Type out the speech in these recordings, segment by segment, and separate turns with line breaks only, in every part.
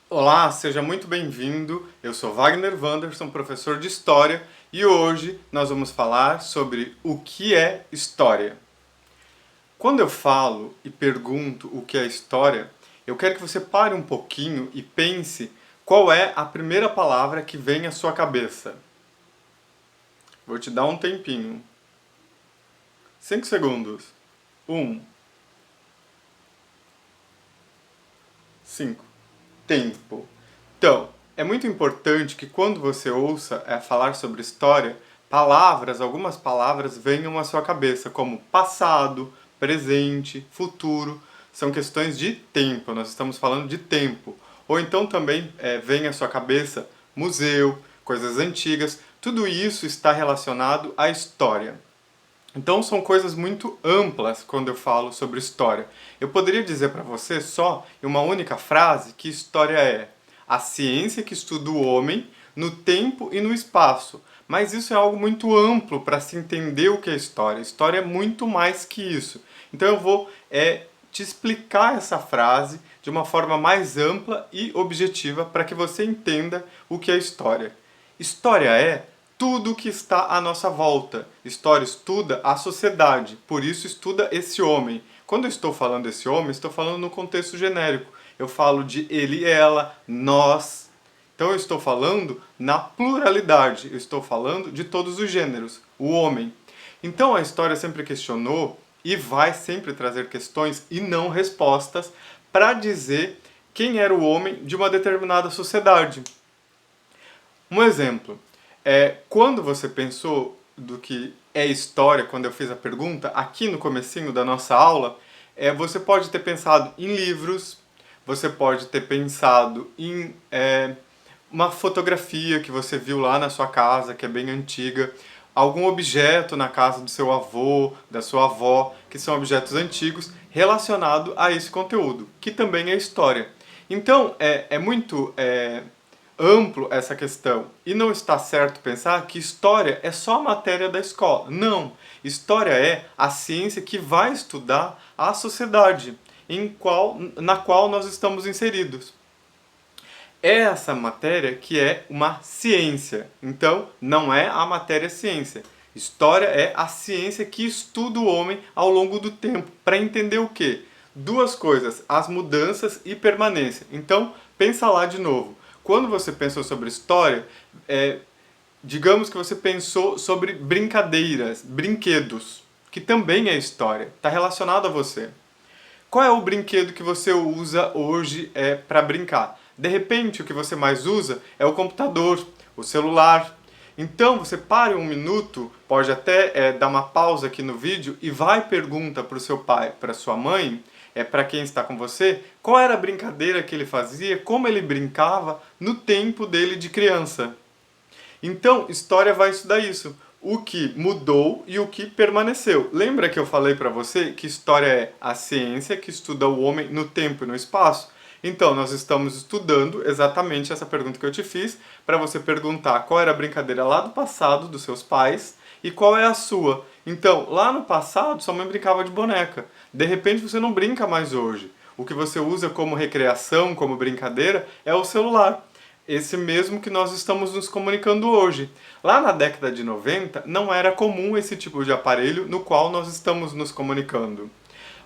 Olá, seja muito bem-vindo. Eu sou Wagner Wanderson, professor de História, e hoje nós vamos falar sobre o que é história. Quando eu falo e pergunto o que é história, eu quero que você pare um pouquinho e pense qual é a primeira palavra que vem à sua cabeça. Vou te dar um tempinho. 5 segundos. 1, 5. Tempo. Então, é muito importante que quando você ouça falar sobre história, algumas palavras venham à sua cabeça, como passado, presente, futuro. São questões de tempo, nós estamos falando de tempo. Ou então também vem à sua cabeça museu, coisas antigas. Tudo isso está relacionado à história. Então são coisas muito amplas quando eu falo sobre história. Eu poderia dizer para você só em uma única frase que história é a ciência que estuda o homem no tempo e no espaço. Mas isso é algo muito amplo para se entender o que é história. História é muito mais que isso. Então eu vou te explicar essa frase de uma forma mais ampla e objetiva para que você entenda o que é história. História é tudo o que está à nossa volta. História estuda a sociedade, por isso estuda esse homem. Quando eu estou falando desse homem, estou falando no contexto genérico. Eu falo de ele, ela, nós. Então eu estou falando na pluralidade, eu estou falando de todos os gêneros, o homem. Então a história sempre questionou e vai sempre trazer questões e não respostas para dizer quem era o homem de uma determinada sociedade. Um exemplo, quando você pensou do que é história, quando eu fiz a pergunta, aqui no comecinho da nossa aula, você pode ter pensado em livros, você pode ter pensado em uma fotografia que você viu lá na sua casa, que é bem antiga, algum objeto na casa do seu avô, da sua avó, que são objetos antigos, relacionado a esse conteúdo, que também é história. Então, é muito amplo essa questão. E não está certo pensar que história é só a matéria da escola. Não. História é a ciência que vai estudar a sociedade na qual nós estamos inseridos. É essa matéria que é uma ciência. Então, não é a matéria ciência. História é a ciência que estuda o homem ao longo do tempo. Para entender o quê? Duas coisas, as mudanças e permanência. Então, pensa lá de novo. Quando você pensou sobre história, digamos que você pensou sobre brincadeiras, brinquedos, que também é história, está relacionado a você. Qual é o brinquedo que você usa hoje para brincar? De repente, o que você mais usa é o computador, o celular. Então, você pare um minuto, pode até dar uma pausa aqui no vídeo e vai e pergunta para o seu pai, para sua mãe, para quem está com você, qual era a brincadeira que ele fazia, como ele brincava no tempo dele de criança. Então, história vai estudar isso. O que mudou e o que permaneceu. Lembra que eu falei para você que história é a ciência que estuda o homem no tempo e no espaço? Então, nós estamos estudando exatamente essa pergunta que eu te fiz, para você perguntar qual era a brincadeira lá do passado dos seus pais e qual é a sua. Então, lá no passado, sua mãe brincava de boneca. De repente, você não brinca mais hoje. O que você usa como recreação, como brincadeira, é o celular. Esse mesmo que nós estamos nos comunicando hoje. Lá na década de 90, não era comum esse tipo de aparelho no qual nós estamos nos comunicando.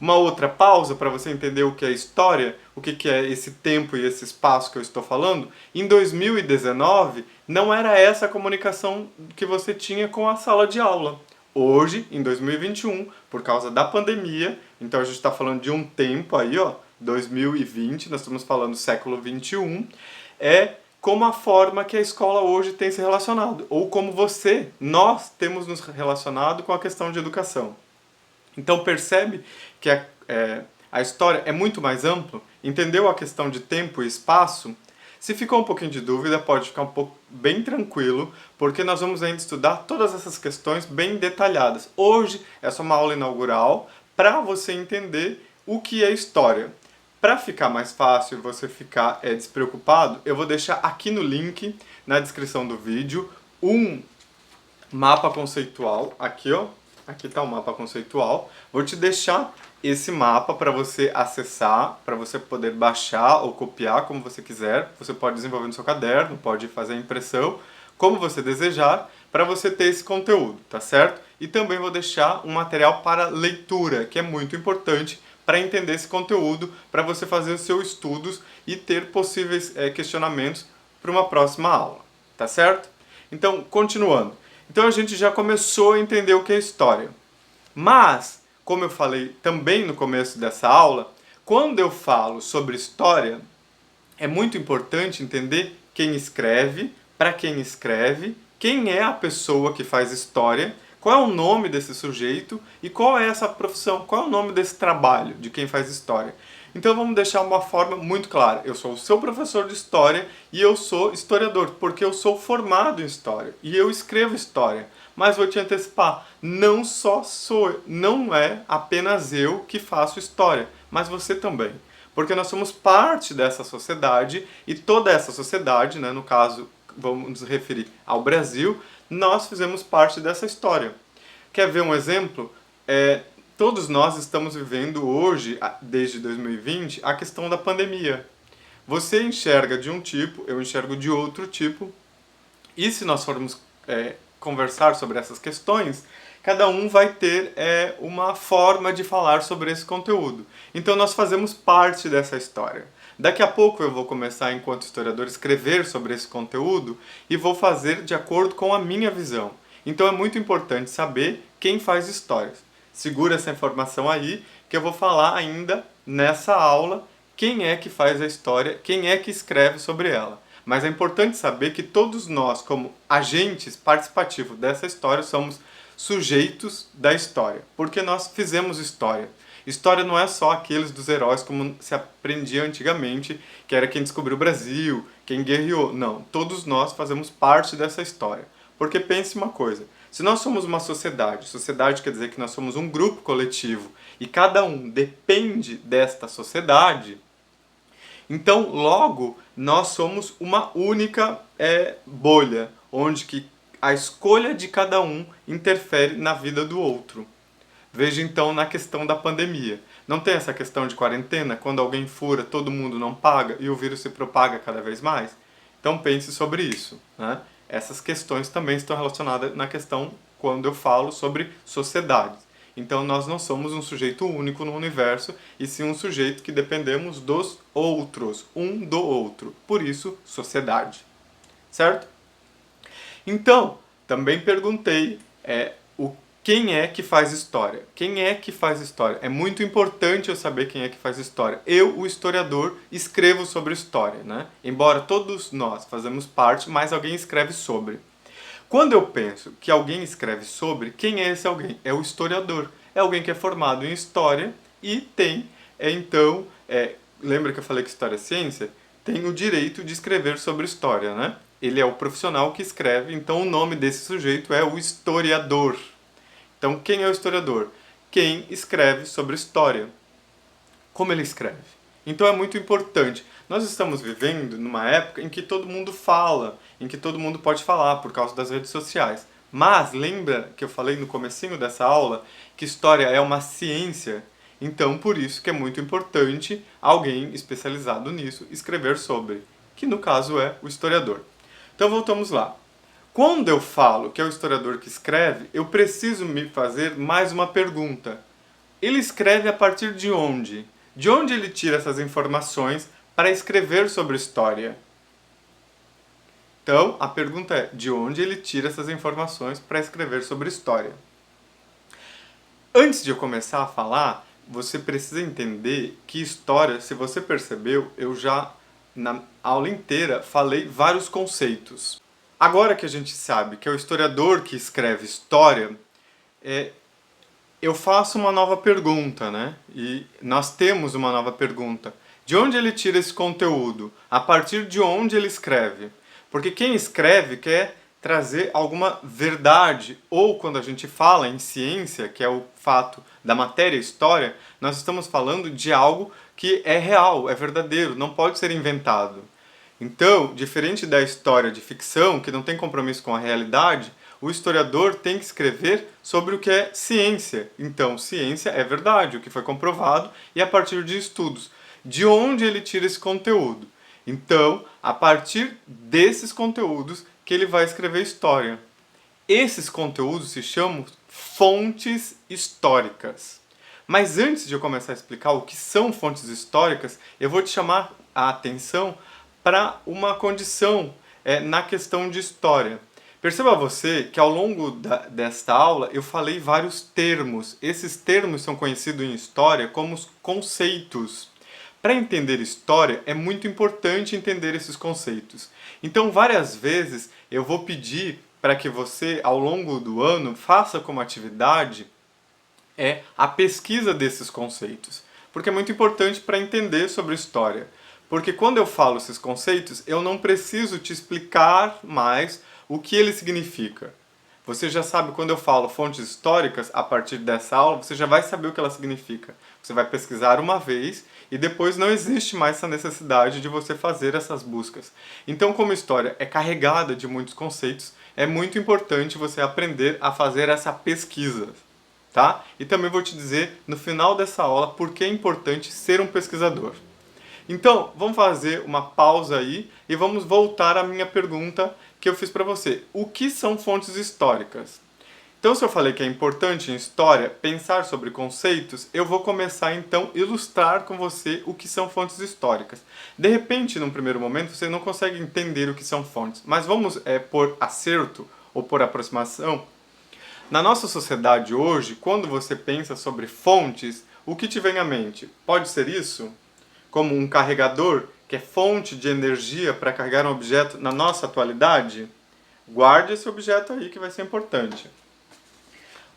Uma outra pausa para você entender o que é história, o que é esse tempo e esse espaço que eu estou falando. Em 2019, não era essa a comunicação que você tinha com a sala de aula. Hoje, em 2021, por causa da pandemia, então a gente está falando de um tempo aí, ó, 2020, nós estamos falando século 21, como a forma que a escola hoje tem se relacionado, ou como nós temos nos relacionado com a questão de educação. Então percebe que a história é muito mais ampla, entendeu a questão de tempo e espaço? Se ficou um pouquinho de dúvida, pode ficar um pouco bem tranquilo, porque nós vamos ainda estudar todas essas questões bem detalhadas. Hoje é só uma aula inaugural para você entender o que é história. Para ficar mais fácil e você ficar despreocupado, eu vou deixar aqui no link, na descrição do vídeo, um mapa conceitual, aqui ó, Aqui está o mapa conceitual. Vou te deixar esse mapa para você acessar, para você poder baixar ou copiar como você quiser. Você pode desenvolver no seu caderno, pode fazer a impressão, como você desejar, para você ter esse conteúdo, tá certo? E também vou deixar um material para leitura, que é muito importante para entender esse conteúdo, para você fazer os seus estudos e ter possíveis questionamentos para uma próxima aula, tá certo? Então, continuando. Então a gente já começou a entender o que é história. Mas, como eu falei também no começo dessa aula, quando eu falo sobre história, é muito importante entender quem escreve, para quem é a pessoa que faz história, qual é o nome desse sujeito e qual é essa profissão, qual é o nome desse trabalho de quem faz história. Então vamos deixar uma forma muito clara. Eu sou o seu professor de história e eu sou historiador, porque eu sou formado em história e eu escrevo história. Mas vou te antecipar, não é apenas eu que faço história, mas você também. Porque nós somos parte dessa sociedade e toda essa sociedade, né, no caso, vamos nos referir ao Brasil, nós fizemos parte dessa história. Quer ver um exemplo? Todos nós estamos vivendo hoje, desde 2020, a questão da pandemia. Você enxerga de um tipo, eu enxergo de outro tipo, e se nós formos conversar sobre essas questões, cada um vai ter uma forma de falar sobre esse conteúdo. Então nós fazemos parte dessa história. Daqui a pouco eu vou começar, enquanto historiador, a escrever sobre esse conteúdo e vou fazer de acordo com a minha visão. Então é muito importante saber quem faz histórias. Segura essa informação aí, que eu vou falar ainda nessa aula quem é que faz a história, quem é que escreve sobre ela. Mas é importante saber que todos nós, como agentes participativos dessa história, somos sujeitos da história, porque nós fizemos história. História não é só aqueles dos heróis como se aprendia antigamente, que era quem descobriu o Brasil, quem guerreou. Não, todos nós fazemos parte dessa história. Porque pense uma coisa, se nós somos uma sociedade quer dizer que nós somos um grupo coletivo e cada um depende desta sociedade, então logo nós somos uma única bolha, onde que a escolha de cada um interfere na vida do outro. Veja então na questão da pandemia. Não tem essa questão de quarentena, quando alguém fura, todo mundo não paga e o vírus se propaga cada vez mais? Então pense sobre isso, né? Essas questões também estão relacionadas na questão quando eu falo sobre sociedades. Então nós não somos um sujeito único no universo, e sim um sujeito que dependemos dos outros, um do outro. Por isso, sociedade. Certo? Então, também perguntei quem é que faz história? Quem é que faz história? É muito importante eu saber quem é que faz história. Eu, o historiador, escrevo sobre história, né? Embora todos nós fazemos parte, mas alguém escreve sobre. Quando eu penso que alguém escreve sobre, quem é esse alguém? É o historiador. É alguém que é formado em história e tem, lembra que eu falei que história é ciência? Tem o direito de escrever sobre história, né? Ele é o profissional que escreve, então o nome desse sujeito é o historiador. Então, quem é o historiador? Quem escreve sobre história. Como ele escreve? Então é muito importante. Nós estamos vivendo numa época em que todo mundo fala, em que todo mundo pode falar por causa das redes sociais. Mas lembra que eu falei no comecinho dessa aula que história é uma ciência? Então por isso que é muito importante alguém especializado nisso escrever sobre, que no caso é o historiador. Então voltamos lá. Quando eu falo que é o historiador que escreve, eu preciso me fazer mais uma pergunta. Ele escreve a partir de onde? De onde ele tira essas informações para escrever sobre história? Então, a pergunta é, de onde ele tira essas informações para escrever sobre história? Antes de eu começar a falar, você precisa entender que história, se você percebeu, eu já, na aula inteira, falei vários conceitos. Agora que a gente sabe que é o historiador que escreve história, eu faço uma nova pergunta, né? E nós temos uma nova pergunta. De onde ele tira esse conteúdo? A partir de onde ele escreve? Porque quem escreve quer trazer alguma verdade, ou quando a gente fala em ciência, que é o fato da matéria história, nós estamos falando de algo que é real, é verdadeiro, não pode ser inventado. Então, diferente da história de ficção, que não tem compromisso com a realidade, o historiador tem que escrever sobre o que é ciência. Então, ciência é verdade, o que foi comprovado, e a partir de estudos. De onde ele tira esse conteúdo? Então, a partir desses conteúdos que ele vai escrever história. Esses conteúdos se chamam fontes históricas. Mas antes de eu começar a explicar o que são fontes históricas, eu vou te chamar a atenção para uma condição na questão de história. Perceba você que ao longo desta aula eu falei vários termos. Esses termos são conhecidos em história como os conceitos. Para entender história é muito importante entender esses conceitos. Então, várias vezes eu vou pedir para que você, ao longo do ano, faça como atividade a pesquisa desses conceitos. Porque é muito importante para entender sobre história. Porque quando eu falo esses conceitos, eu não preciso te explicar mais o que ele significa. Você já sabe, quando eu falo fontes históricas, a partir dessa aula, você já vai saber o que ela significa. Você vai pesquisar uma vez e depois não existe mais essa necessidade de você fazer essas buscas. Então, como história é carregada de muitos conceitos, é muito importante você aprender a fazer essa pesquisa, tá? E também vou te dizer, no final dessa aula, por que é importante ser um pesquisador. Então, vamos fazer uma pausa aí e vamos voltar à minha pergunta que eu fiz para você. O que são fontes históricas? Então, se eu falei que é importante em história pensar sobre conceitos, eu vou começar então a ilustrar com você o que são fontes históricas. De repente, num primeiro momento, você não consegue entender o que são fontes, mas vamos por acerto ou por aproximação. Na nossa sociedade hoje, quando você pensa sobre fontes, o que te vem à mente? Pode ser isso? Como um carregador, que é fonte de energia para carregar um objeto na nossa atualidade? Guarde esse objeto aí que vai ser importante.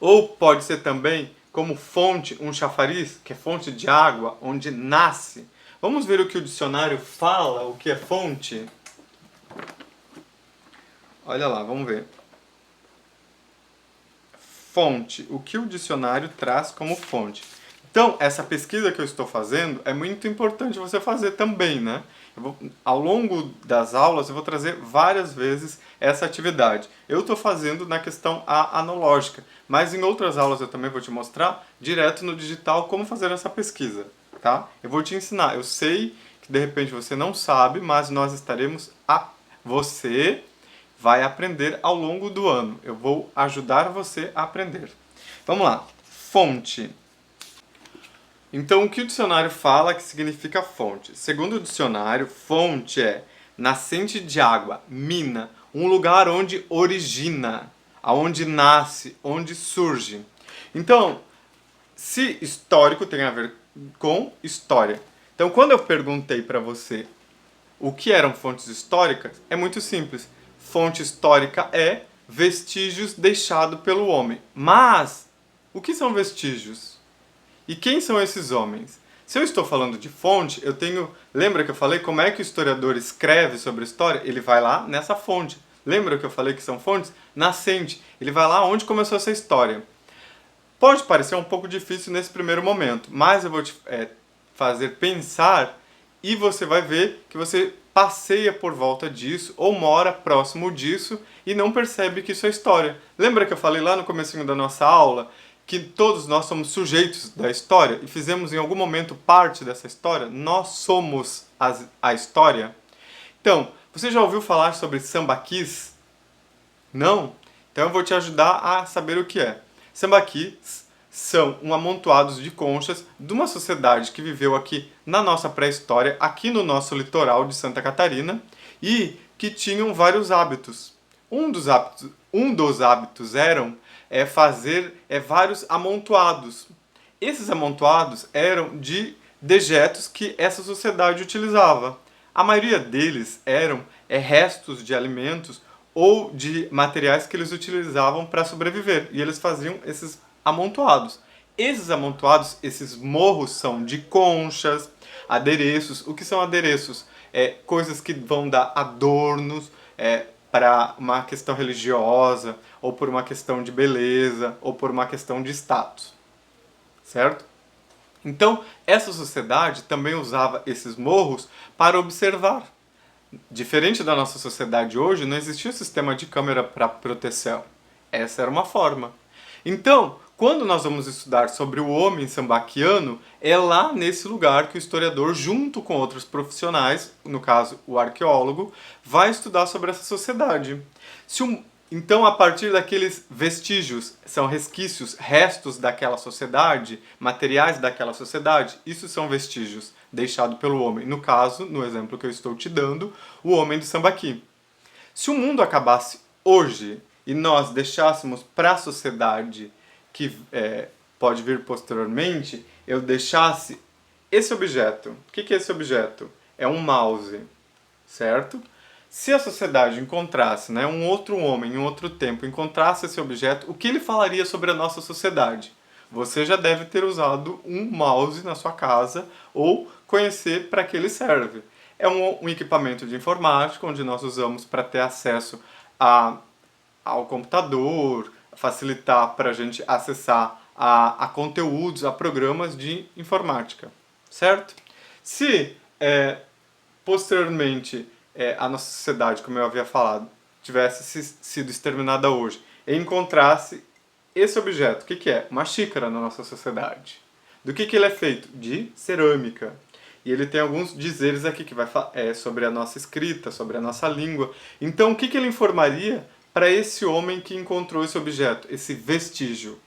Ou pode ser também como fonte, um chafariz, que é fonte de água, onde nasce. Vamos ver o que o dicionário fala, o que é fonte? Olha lá, vamos ver. Fonte, o que o dicionário traz como fonte. Então, essa pesquisa que eu estou fazendo é muito importante você fazer também, né? Ao longo das aulas eu vou trazer várias vezes essa atividade. Eu estou fazendo na questão analógica, mas em outras aulas eu também vou te mostrar direto no digital como fazer essa pesquisa, tá? Eu vou te ensinar. Eu sei que de repente você não sabe, mas nós estaremos você vai aprender ao longo do ano. Eu vou ajudar você a aprender. Vamos lá. Fonte. Então, o que o dicionário fala que significa fonte? Segundo o dicionário, fonte é nascente de água, mina, um lugar onde origina, aonde nasce, onde surge. Então, se histórico tem a ver com história. Então, quando eu perguntei para você o que eram fontes históricas, é muito simples. Fonte histórica é vestígios deixados pelo homem. Mas, o que são vestígios? E quem são esses homens? Se eu estou falando de fonte, eu tenho... Lembra que eu falei como é que o historiador escreve sobre a história? Ele vai lá nessa fonte. Lembra que eu falei que são fontes? Nascente. Ele vai lá onde começou essa história. Pode parecer um pouco difícil nesse primeiro momento, mas eu vou te fazer pensar e você vai ver que você passeia por volta disso ou mora próximo disso e não percebe que isso é história. Lembra que eu falei lá no comecinho da nossa aula que todos nós somos sujeitos da história e fizemos em algum momento parte dessa história? Nós somos a história. Então, você já ouviu falar sobre sambaquis? Não? Então eu vou te ajudar a saber o que é. Sambaquis são amontoados de conchas de uma sociedade que viveu aqui na nossa pré-história, aqui no nosso litoral de Santa Catarina, e que tinham vários hábitos. Um dos hábitos eram fazer vários amontoados. Esses amontoados eram de dejetos que essa sociedade utilizava. A maioria deles eram restos de alimentos ou de materiais que eles utilizavam para sobreviver. E eles faziam esses amontoados. Esses amontoados, esses morros são de conchas, adereços. O que são adereços? Coisas que vão dar adornos para uma questão religiosa, ou por uma questão de beleza, ou por uma questão de status. Certo? Então, essa sociedade também usava esses morros para observar. Diferente da nossa sociedade hoje, não existia um sistema de câmera para proteção. Essa era uma forma. Então, quando nós vamos estudar sobre o homem sambaquiano, é lá nesse lugar que o historiador, junto com outros profissionais, no caso o arqueólogo, vai estudar sobre essa sociedade. Então, a partir daqueles vestígios, são resquícios, restos daquela sociedade, materiais daquela sociedade, isso são vestígios deixados pelo homem. No caso, no exemplo que eu estou te dando, o homem do Sambaqui. Se o mundo acabasse hoje e nós deixássemos para a sociedade que pode vir posteriormente, eu deixasse esse objeto. O que é esse objeto? É um mouse, certo? Se a sociedade encontrasse, um outro homem em outro tempo, encontrasse esse objeto, o que ele falaria sobre a nossa sociedade? Você já deve ter usado um mouse na sua casa ou conhecer para que ele serve. É um equipamento de informática onde nós usamos para ter acesso ao computador, facilitar para a gente acessar a conteúdos, a programas de informática, certo? Se posteriormente a nossa sociedade, como eu havia falado, tivesse sido exterminada hoje e encontrasse esse objeto, o que é? Uma xícara na nossa sociedade. Do que ele é feito? De cerâmica. E ele tem alguns dizeres aqui que vai falar sobre a nossa escrita, sobre a nossa língua. Então, o que ele informaria para esse homem que encontrou esse objeto, esse vestígio,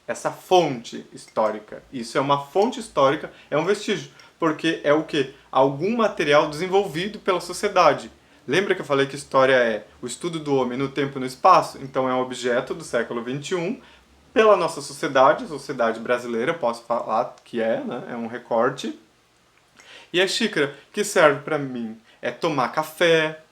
essa fonte histórica? Isso é uma fonte histórica, é um vestígio, porque é o quê? Algum material desenvolvido pela sociedade. Lembra que eu falei que história é o estudo do homem no tempo e no espaço? Então é um objeto do século XXI, pela nossa sociedade, a sociedade brasileira, posso falar que é um recorte. E a xícara, que serve para mim, é tomar café,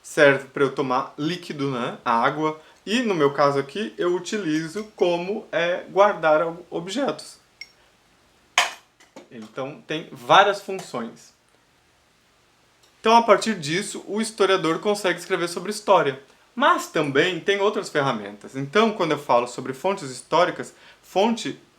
serve para eu tomar líquido, água, e no meu caso aqui eu utilizo como guardar objetos. Então tem várias funções. Então a partir disso o historiador consegue escrever sobre história. Mas também tem outras ferramentas. Então quando eu falo sobre fontes históricas,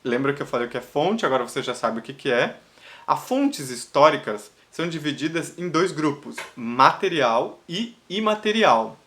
lembra que eu falei que é fonte, agora você já sabe o que é. As fontes históricas são divididas em dois grupos, material e imaterial.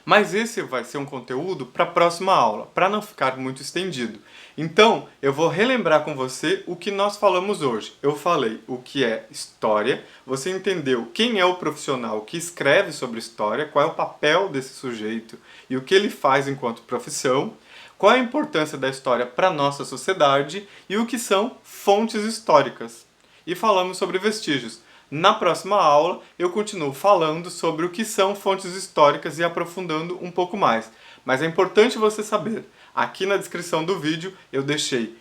Mas esse vai ser um conteúdo para a próxima aula, para não ficar muito estendido. Então, eu vou relembrar com você o que nós falamos hoje. Eu falei o que é história, você entendeu quem é o profissional que escreve sobre história, qual é o papel desse sujeito e o que ele faz enquanto profissão, qual é a importância da história para a nossa sociedade e o que são fontes históricas. E falamos sobre vestígios. Na próxima aula, eu continuo falando sobre o que são fontes históricas e aprofundando um pouco mais. Mas é importante você saber, aqui na descrição do vídeo eu deixei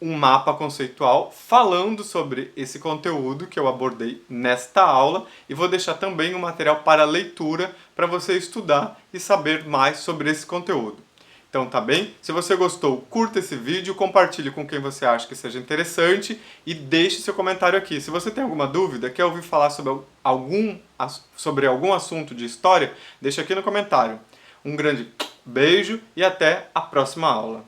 um mapa conceitual falando sobre esse conteúdo que eu abordei nesta aula e vou deixar também um material para leitura para você estudar e saber mais sobre esse conteúdo. Então tá bem? Se você gostou, curta esse vídeo, compartilhe com quem você acha que seja interessante e deixe seu comentário aqui. Se você tem alguma dúvida, quer ouvir falar sobre algum assunto de história, deixa aqui no comentário. Um grande beijo e até a próxima aula.